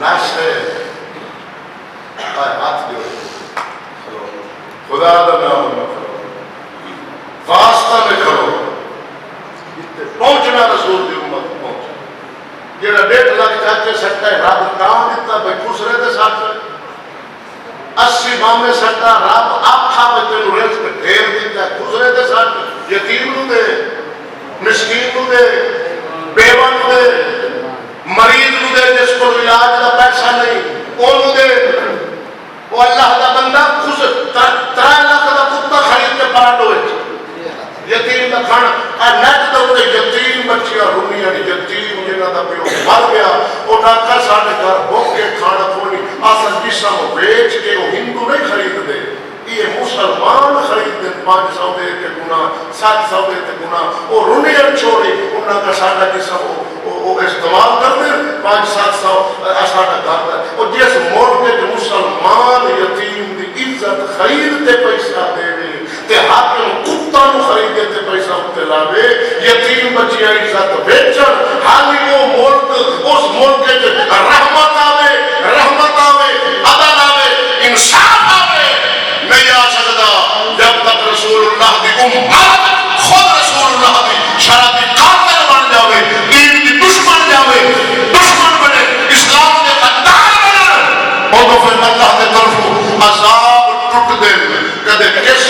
ناشے ہاتھ جو خدا دا نام میں کرو واسطہ میں کرو پہنچنا رسول دی امت پہنچنا جیڑا 1.5 لاکھ چاچے سکتا ہے رب کام دیتا بھائی خسرے دے ساتھ 80 مامے سکتا رب آپھا بچے نو رزق ڈھیر دیتا ہے خسرے دے ساتھ یتیم نو دے مسکین نو دے بیوہ نو دے مریض نو دے جس کو علاج دا پیسہ نہیں اونو دے وہ اللہ دا بندہ خوش 3 لاکھ دا کتا خرید کے پانڈ ہوئے یتیم دا کھانا نیٹ دا ہوتے یتیم بچیاں رونیاں یتیم جنہ دا پیو مر گیا وہ ڈاکہ ساڑھے گھر بھوک کے کھانا کھونی آسان جسم بیچ کے وہ ہندو نہیں خرید دے یہ مسلمان خرید دے 500 دے کے گناہ 700 دے کے گناہ وہ رونیاں چھوڑی انہاں کا ساڑھا جسم وہ استعمال کر دیں 500-700 ساڑھا گھر دے وہ جس موڑ کے جو مسلمان یتیم دی عزت خرید تے پیسہ دے تے حاکم کتا نو خریدے تے پیسہ ہوتے لاوے یتیم بچیاں عزت بیچن حالی وہ ملک اس ملک جو رحمت آوے عدل آوے انصاف آوے نہیں آ سکتا جب تک رسول اللہ دی امت خود رسول اللہ دی شرع دی قاتل بن جاوے دین دی دشمن جاوے دشمن بنے اسلام دے قدار بنے اور تو پھر اللہ دے طرف عذاب ٹوٹ دے کدے کس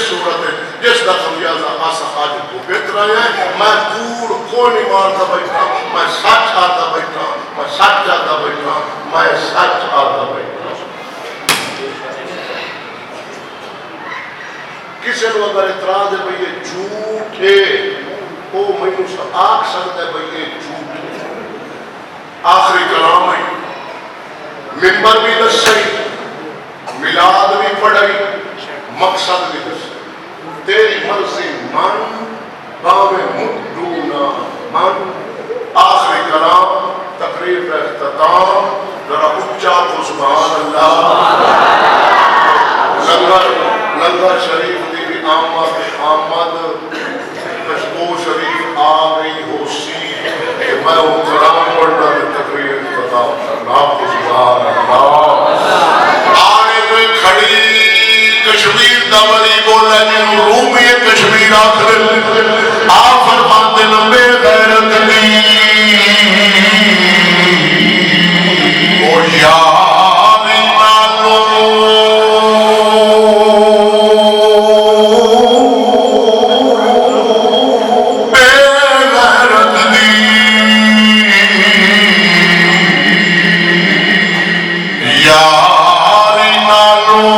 صورت ہے جس دا خمیازہ آسا آج کو بہتر آیا ہے میں کوڑ کوئی نہیں مارتا بیٹھا میں سچ آتا بیٹھا میں سچ آتا بیٹھا میں سچ آتا بیٹھا کسی نے اگر اعتراض ہے بھئی یہ جھوٹ ہے وہ میں نے آگ سکتا ہے بھئی یہ جھوٹ ہے آخری کلام ہے ممبر بھی دس سہی میلاد بھی پڑھائی مقصد بھی دس تیری مرضی من باوے مدونا من آخری کلام تقریب اختتام ذرا اچھا کو سبحان اللہ لنگر شریف دی بھی آمد کشبو شریف آ گئی ہو سی کہ میں وہ کلام پڑھنا تقریب اختتام اللہ کو سبحان اللہ آنے میں کھڑی کشمیر دا ولی بولا جن رومی کشمیر آخر آپ فرماتے نبے غیرت دی او یار نالو بے غیرت دی یار نالو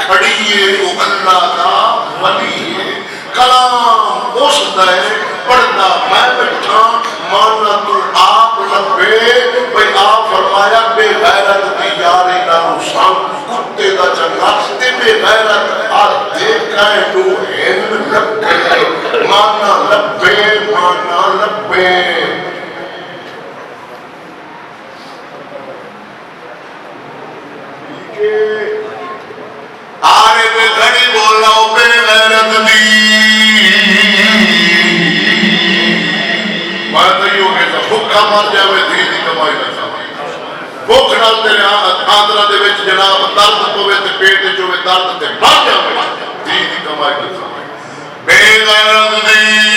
کھڑیے وہ اللہ کا ولی ہے کلام اس دے پڑھتا میں بیٹھا مانا تو آپ لبے بھئی آپ فرمایا بے غیرت دی یاری نہ نشان کتے دا چنگا تے بے غیرت آج دیکھا ہے تو ہند لبے مانا لبے آرے میں گھڑی بول رہا ہوں بے غیرت دی میں تو یہ ہوگے تھا بھکا مار جاوے دھی دی کمائی نہ سامائی بھوک نال تیرے آدرہ دے ویچ جناب درد پوے تے پیٹے جو درد تے مار جاوے دھی دی کمائی نہ سامائی بے غیرت دی